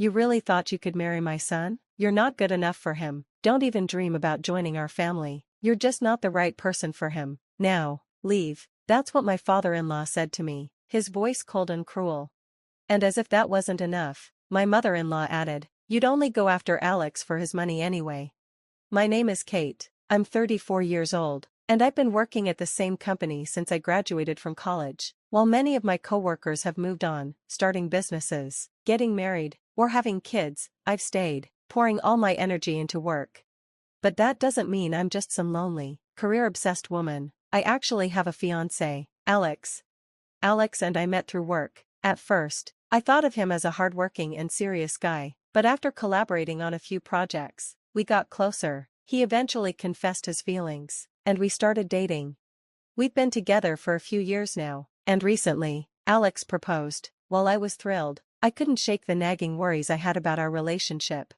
You really thought you could marry my son? You're not good enough for him. Don't even dream about joining our family. You're just not the right person for him. Now, leave. That's what my father-in-law said to me, his voice cold and cruel. And as if that wasn't enough, my mother-in-law added, "You'd only go after Alex for his money anyway." My name is Kate. I'm 34 years old, and I've been working at the same company since I graduated from college. While many of my coworkers have moved on, starting businesses, getting married, or having kids, I've stayed, pouring all my energy into work. But that doesn't mean I'm just some lonely, career-obsessed woman. I actually have a fiancé, Alex. Alex and I met through work. At first, I thought of him as a hardworking and serious guy, but after collaborating on a few projects, we got closer. He eventually confessed his feelings, and we started dating. We've been together for a few years now, and recently, Alex proposed. While I was thrilled, I couldn't shake the nagging worries I had about our relationship.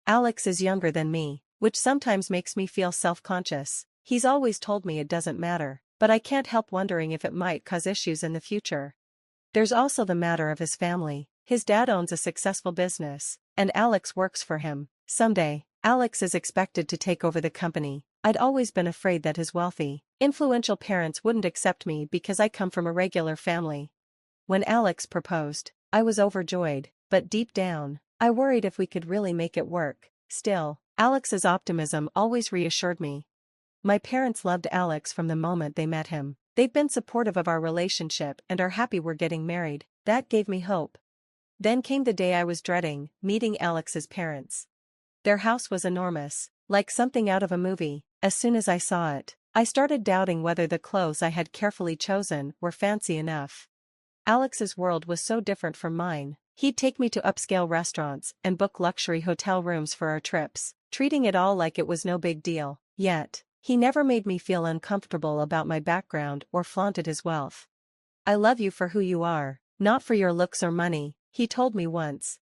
Alex is younger than me, which sometimes makes me feel self-conscious. He's always told me it doesn't matter, but I can't help wondering if it might cause issues in the future. There's also the matter of his family. His dad owns a successful business, and Alex works for him. Someday, Alex is expected to take over the company. I'd always been afraid that his wealthy, influential parents wouldn't accept me because I come from a regular family. When Alex proposed, I was overjoyed, but deep down, I worried if we could really make it work. Still, Alex's optimism always reassured me. My parents loved Alex from the moment they met him. They've been supportive of our relationship and are happy we're getting married. That gave me hope. Then came the day I was dreading, meeting Alex's parents. Their house was enormous, like something out of a movie. As soon as I saw it, I started doubting whether the clothes I had carefully chosen were fancy enough. Alex's world was so different from mine. He'd take me to upscale restaurants and book luxury hotel rooms for our trips, treating it all like it was no big deal. Yet, he never made me feel uncomfortable about my background or flaunted his wealth. "I love you for who you are, not for your looks or money," he told me once.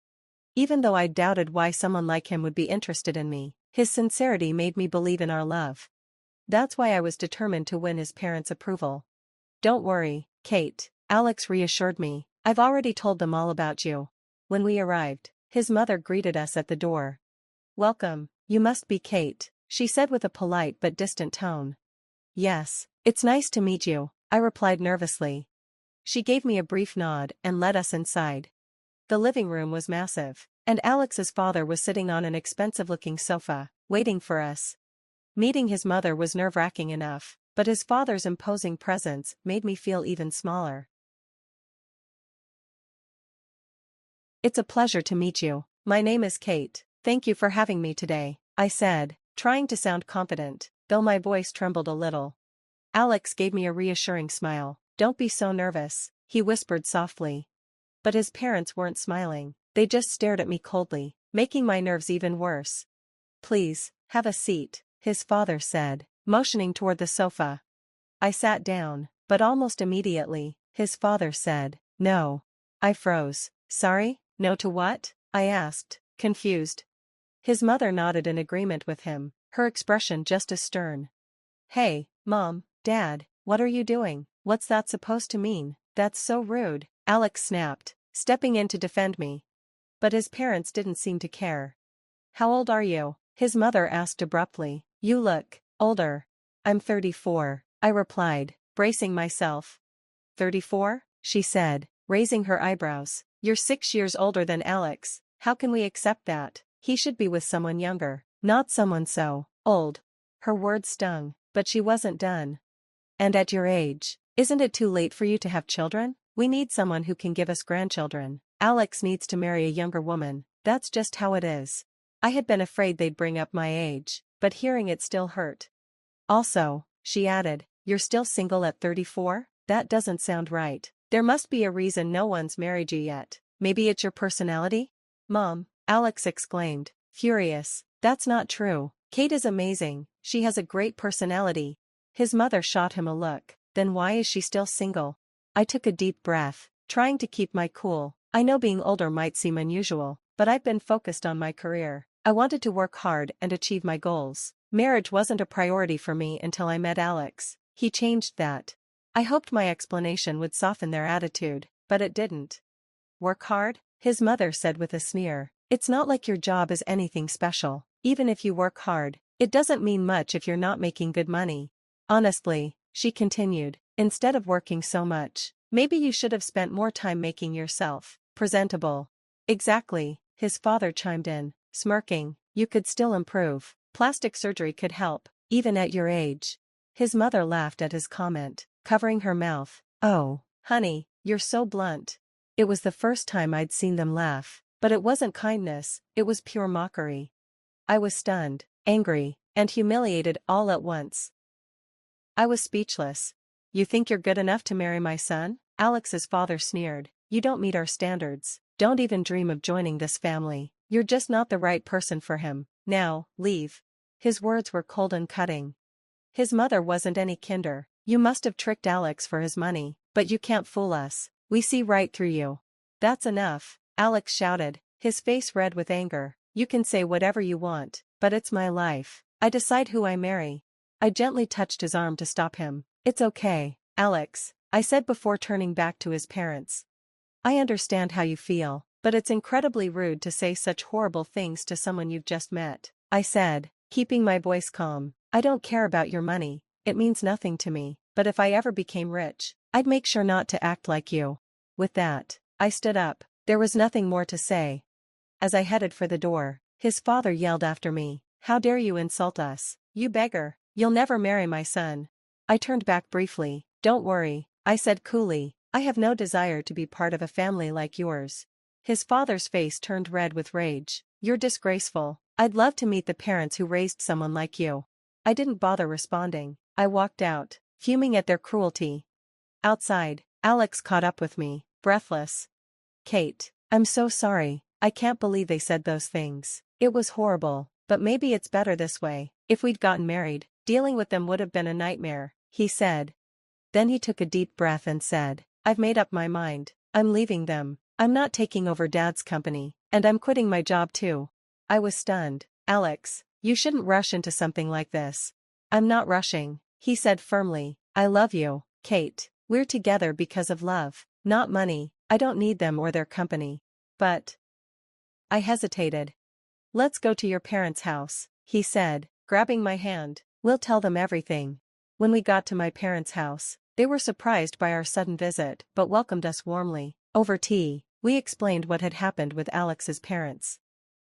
Even though I doubted why someone like him would be interested in me, his sincerity made me believe in our love. That's why I was determined to win his parents' approval. "Don't worry, Kate," Alex reassured me. "I've already told them all about you." When we arrived, his mother greeted us at the door. "Welcome, you must be Kate," she said with a polite but distant tone. "Yes, it's nice to meet you," I replied nervously. She gave me a brief nod and led us inside. The living room was massive, and Alex's father was sitting on an expensive-looking sofa, waiting for us. Meeting his mother was nerve-wracking enough, but his father's imposing presence made me feel even smaller. "It's a pleasure to meet you. My name is Kate. Thank you for having me today," I said, trying to sound confident, though my voice trembled a little. Alex gave me a reassuring smile. "Don't be so nervous," he whispered softly. But his parents weren't smiling. They just stared at me coldly, making my nerves even worse. "Please, have a seat," his father said, motioning toward the sofa. I sat down, but almost immediately, his father said, "No." I froze. "Sorry, no to what?" I asked, confused. His mother nodded in agreement with him, her expression just as stern. "Hey, Mom, Dad, what are you doing? What's that supposed to mean? That's so rude," Alex snapped, stepping in to defend me. But his parents didn't seem to care. "How old are you?" his mother asked abruptly. "You look older." "I'm 34, I replied, bracing myself. 34? She said, raising her eyebrows. "You're 6 years older than Alex. How can we accept that? He should be with someone younger, not someone so old." Her words stung, but she wasn't done. "And at your age, isn't it too late for you to have children? We need someone who can give us grandchildren. Alex needs to marry a younger woman. That's just how it is." I had been afraid they'd bring up my age, but hearing it still hurt. "Also," she added, "you're still single at 34? That doesn't sound right. There must be a reason no one's married you yet. Maybe it's your personality?" "Mom," Alex exclaimed, furious, "that's not true. Kate is amazing. She has a great personality." His mother shot him a look. "Then why is she still single?" I took a deep breath, trying to keep my cool. I know being older might seem unusual, but I've been focused on my career. I wanted to work hard and achieve my goals. Marriage wasn't a priority for me until I met Alex. He changed that. I hoped my explanation would soften their attitude, but it didn't. "Work hard?" his mother said with a sneer. It's not like your job is anything special. Even if you work hard, it doesn't mean much if you're not making good money. Honestly, she continued, instead of working so much, maybe you should have spent more time making yourself presentable. Exactly, his father chimed in, smirking. You could still improve. Plastic surgery could help, even at your age. His mother laughed at his comment, covering her mouth. Oh, honey, you're so blunt. It was the first time I'd seen them laugh, but it wasn't kindness, it was pure mockery. I was stunned, angry, and humiliated all at once. I was speechless. You think you're good enough to marry my son? Alex's father sneered. You don't meet our standards. Don't even dream of joining this family. You're just not the right person for him. Now, leave. His words were cold and cutting. His mother wasn't any kinder. You must have tricked Alex for his money, but you can't fool us. We see right through you. That's enough, Alex shouted, his face red with anger. You can say whatever you want, but it's my life. I decide who I marry. I gently touched his arm to stop him. It's okay, Alex, I said before turning back to his parents. I understand how you feel, but it's incredibly rude to say such horrible things to someone you've just met, I said, keeping my voice calm. I don't care about your money, it means nothing to me, but if I ever became rich, I'd make sure not to act like you. With that, I stood up. There was nothing more to say. As I headed for the door, his father yelled after me, How dare you insult us, you beggar, you'll never marry my son. I turned back briefly. Don't worry, I said coolly, I have no desire to be part of a family like yours. His father's face turned red with rage. You're disgraceful. I'd love to meet the parents who raised someone like you. I didn't bother responding. I walked out, fuming at their cruelty. Outside, Alex caught up with me, breathless. Kate, I'm so sorry, I can't believe they said those things. It was horrible, but maybe it's better this way. If we'd gotten married, dealing with them would have been a nightmare, he said. Then he took a deep breath and said, I've made up my mind. I'm leaving them. I'm not taking over Dad's company, and I'm quitting my job too. I was stunned. Alex, you shouldn't rush into something like this. I'm not rushing, he said firmly. I love you, Kate. We're together because of love, not money. I don't need them or their company. But I hesitated. Let's go to your parents' house, he said, grabbing my hand. We'll tell them everything. When we got to my parents' house, they were surprised by our sudden visit but welcomed us warmly. Over tea, we explained what had happened with Alex's parents.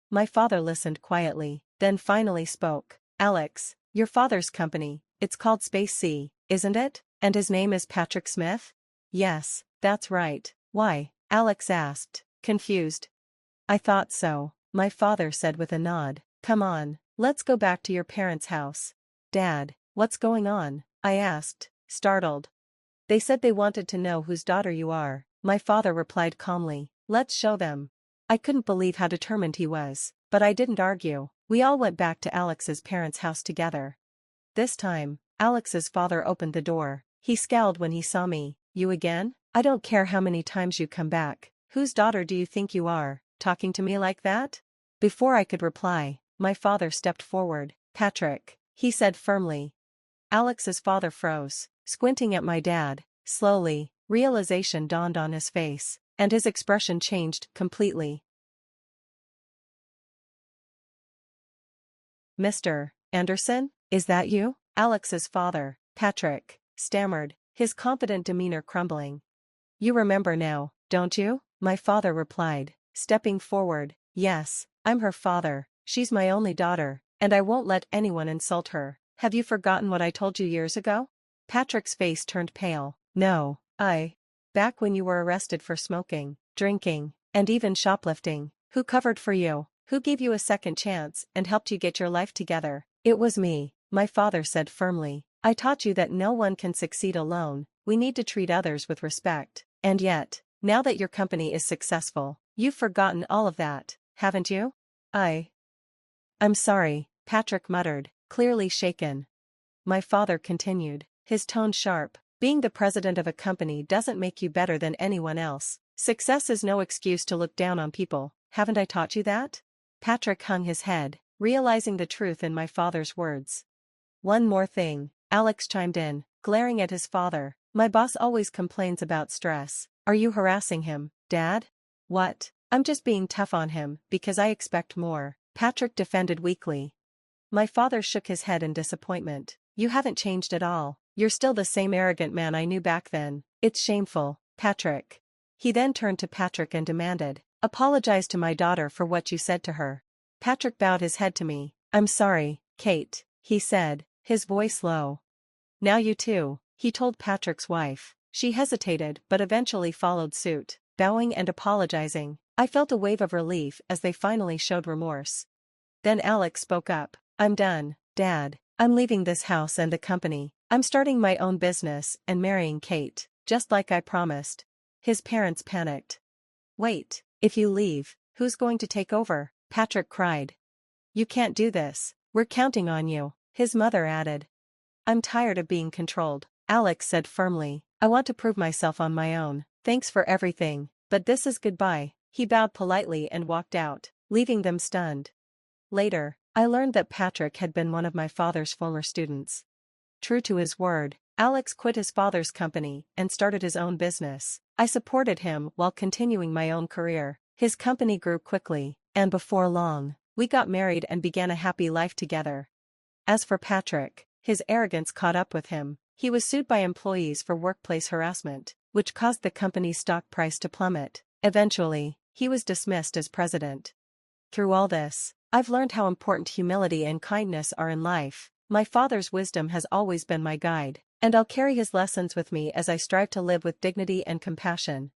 My father listened quietly, then finally spoke. Alex, your father's company, it's called Space C, isn't it? And his name is Patrick Smith? Yes, that's right. Why? Alex asked, confused. I thought so, my father said with a nod. Come on, let's go back to your parents' house. Dad, what's going on? I asked, startled. They said they wanted to know whose daughter you are, my father replied calmly. Let's show them. I couldn't believe how determined he was, but I didn't argue. We all went back to Alex's parents' house together. This time, Alex's father opened the door. He scowled when he saw me. You again? I don't care how many times you come back. Whose daughter do you think you are, talking to me like that? Before I could reply, my father stepped forward. Patrick, he said firmly. Alex's father froze, squinting at my dad. Slowly, realization dawned on his face, and his expression changed completely. Mr. Anderson, is that you? Alex's father, Patrick, stammered, his confident demeanor crumbling. You remember now, don't you? My father replied, stepping forward. Yes, I'm her father, she's my only daughter, and I won't let anyone insult her. Have you forgotten what I told you years ago? Patrick's face turned pale. No, back when you were arrested for smoking, drinking, and even shoplifting, who covered for you? Who gave you a second chance and helped you get your life together? It was me, my father said firmly. I taught you that no one can succeed alone, we need to treat others with respect. And yet, now that your company is successful, you've forgotten all of that, haven't you? I'm sorry, Patrick muttered, clearly shaken. My father continued, his tone sharp. Being the president of a company doesn't make you better than anyone else. Success is no excuse to look down on people. Haven't I taught you that? Patrick hung his head, realizing the truth in my father's words. One more thing, Alex chimed in, glaring at his father. My boss always complains about stress. Are you harassing him, Dad? What? I'm just being tough on him because I expect more, Patrick defended weakly. My father shook his head in disappointment. You haven't changed at all. You're still the same arrogant man I knew back then. It's shameful, Patrick. He then turned to Patrick and demanded, apologize to my daughter for what you said to her. Patrick bowed his head to me. I'm sorry, Kate, he said, his voice low. Now you too, he told Patrick's wife. She hesitated but eventually followed suit, bowing and apologizing. I felt a wave of relief as they finally showed remorse. Then Alex spoke up. I'm done, Dad. I'm leaving this house and the company. I'm starting my own business and marrying Kate, just like I promised. His parents panicked. Wait, if you leave, who's going to take over? Patrick cried. You can't do this. We're counting on you, his mother added. I'm tired of being controlled, Alex said firmly. I want to prove myself on my own. Thanks for everything, but this is goodbye. He bowed politely and walked out, leaving them stunned. Later, I learned that Patrick had been one of my father's former students. True to his word, Alex quit his father's company and started his own business. I supported him while continuing my own career. His company grew quickly, and before long, we got married and began a happy life together. As for Patrick, his arrogance caught up with him. He was sued by employees for workplace harassment, which caused the company's stock price to plummet. Eventually, he was dismissed as president. Through all this, I've learned how important humility and kindness are in life. My father's wisdom has always been my guide, and I'll carry his lessons with me as I strive to live with dignity and compassion.